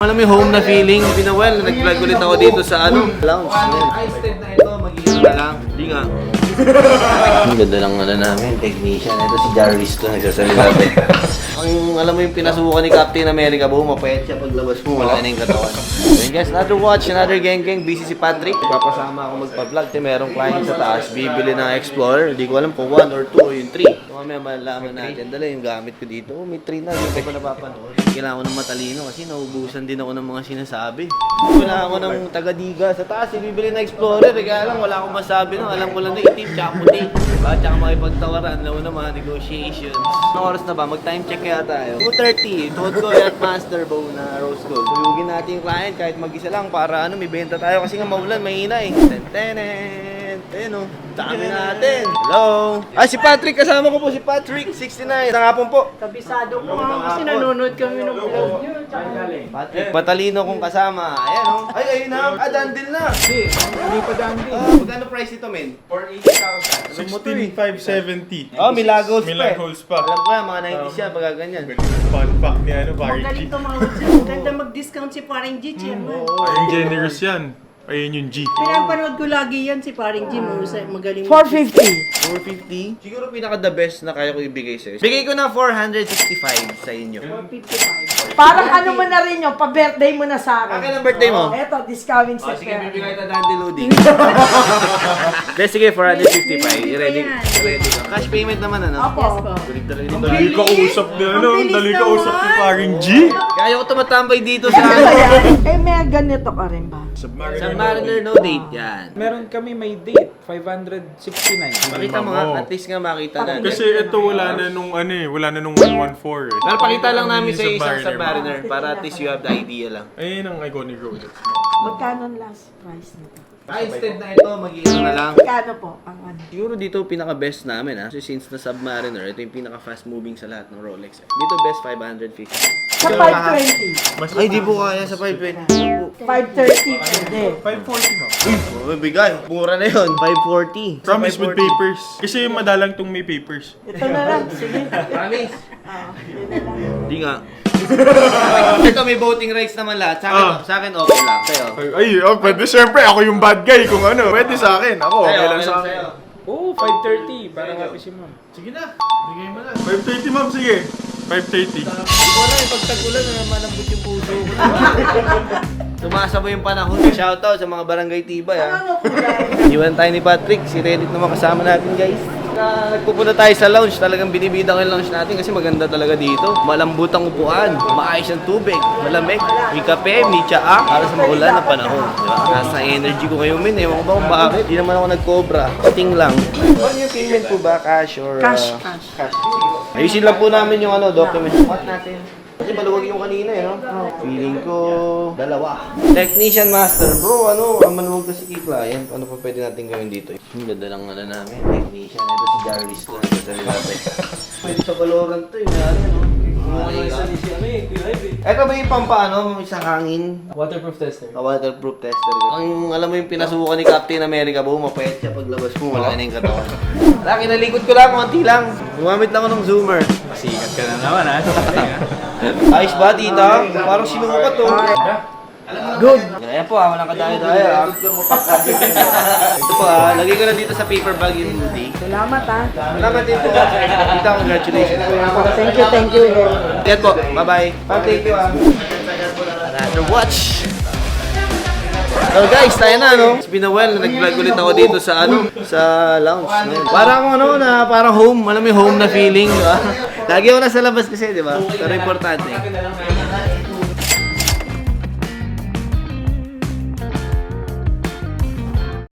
Alam mo yung home na feeling, Pinawel, nag-vlog ulit ako dito sa lounge. Instead na ito, mag-iisa na lang. Hindi nga. Ang ganda ng namin, technician. Ito si Jarvis to, nagsasalita. Alam mo yung pinasukan ni Captain America, mapayat siya paglabas mo, wala na yung katawan. So guys, another watch, another gang. Busy si Patrick. Papasama ako magpa-vlog. Merong client sa taas, bibili ng Explorer. Hindi ko alam kung 1 or 2 o yung 3. So mamaya malalaman natin. Dala yung gamit ko dito. May 3 na, hindi ko pa napapanood. Kailangan ko ng matalino kasi naubusan din ako ng mga sinasabi. Wala ako ng taga-diga sa taas, bibili ng Explorer. Kaya lang, wala akong masabi no. Alam ko lang na itim, tsaka puti. Tsaka makipagtawaran, alam mo na mga negotiations. Anong oras na ba? Mag-time check kaya tayo. 2:30, tuhod ko at Master Bow na rose gold. Tuyugin natin yung client kahit mag-isa lang para may benta tayo kasi nga maulan, mahina eh. Tenten! Ayun o, dami natin. Hello! Ay, si Patrick, kasama ko po si Patrick, 69. Nangapon po. Kabisado ko nga kasi nanonood kami ng vlog nyo. Patrick, patalino kong kasama. Ayan o. Ay, ayun na. Dandil na. Hindi pa dandy. Magkano price ito, men? 16,570. Oh, Milagros pa eh. Milagros pa. Alam ko yan, mga 90s yan, pagka ganyan. Fun fact ni Paring G. Magaling tumawag siya. Maganda mag-discount si Paring G, chairman. Paring generous yan. Ayun yung G. Pinapanood ko lagi yan si Paring G. Magaling. 450? 450. Siguro pinaka-the best na kaya ko ibigay sa'yo. Bigay ko na 465 sa inyo. 455. Parang ano mo na rin yun, pa-birthday mo na sa akin. Akin ang birthday mo? Eto, this coming Oh, sige, September. bibigay na Dandy Loading. Best, sige, 455. Ready? Ready ka. Cash payment naman, ano? Opo. Yes po. Kulit talaga Dali dito. ka usap ni Dali ka usap ni Paring G. Kaya ko tumatambay dito sa Ano ba yan? Eh, may ganito ka rin ba? Submariner no date, yan. Meron kami may date, 569. Pakita mo nga, at least nga makita natin. Kasi ito wala na nung 114 eh. Pero pakita lang namin sa Yung isang Submariner. Submariner para at least you have the idea lang. Ayun ang iconic road. Magkano ang last price nito? Instead na ito, mag-iisa na lang. Magkano po ang ano? Siguro dito pinaka-best namin ha. Kasi since na Submariner, ito yung pinaka-fast moving sa lahat ng Rolex. Dito best 550. Sa 520. Ay, di po kaya sa 520. 530 pwede. 540 mo. Oh, bigay. Mura na yun. 540. Sa Promise with 540. papers. Kasi madalang tong may papers. Ito na lang, sige. Promise. Yun na lang. Di nga. Ito may voting rights naman lahat. Sa akin okay lang. Sa'yo. Pwede syempre ako yung bad guy kung ano. Pwede sa akin. Ako okay lang sa akin. sa'yo. Oo, 530. Parang happy si ma'am. Sige na. Bigay mo na. 530 ma'am, sige. 530. Hindi ko alam yung pagtagulan na malambot yung puso ko. Tumasabay yung panahon. Shoutout sa mga barangay Tibay ha. Ano kulay? Iwan tayo ni Patrick. Si Reddit naman kasama natin guys. Nagpupunta tayo sa lounge. Talagang binibida ko yung lounge natin kasi maganda talaga dito. Malambot ang upuan. Maayos ang tubig. Malamig. May kape, may tsaa. Para sa maulan na panahon. Diba? Nasa energy ko ngayon min. Ewan ko ba kung bakit. Di naman ako nag-cobra. Ting lang. Ano yung payment po ba? Cash or... Cash. Cash. Ayusin lang po namin yung document. What natin? Kasi maluwag yung kanina eh, no? Feeling ko, dalawa. Technician master, bro, ang maluwag kasi kay client. Ano pa pwede natin gawin dito? Ang ganda lang namin, technician. Ito si Jarvis to, nagsasalita. Pwede sa Valorant to, yung no? Ito ba yung pampaano, isang hangin? Waterproof tester. Waterproof tester. Alam mo yung pinasukan ni Captain America, mapayat siya paglabas mo, wala na yung katawan. Wala, kinalikod ko lang, konti lang. Gumamit lang ako ng zoomer. Sikat ka na naman ha. Ayos ba, tita? Parang sinukat to. Good. Ayan po walang kadaya-daya. Ito po lagay ko na dito sa paper bag yung hoodie. Salamat ha. Salamat din po. Tita, congratulations. Thank you. Yan po, bye-bye. Thank you Another watch. So guys, tayo na no. It's been a while, nag-vlog ulit ako dito sa sa lounge. Parang parang home, alam mo yung home na feeling, di ba? Lagi ako nasa labas kasi, di ba? Pero importante.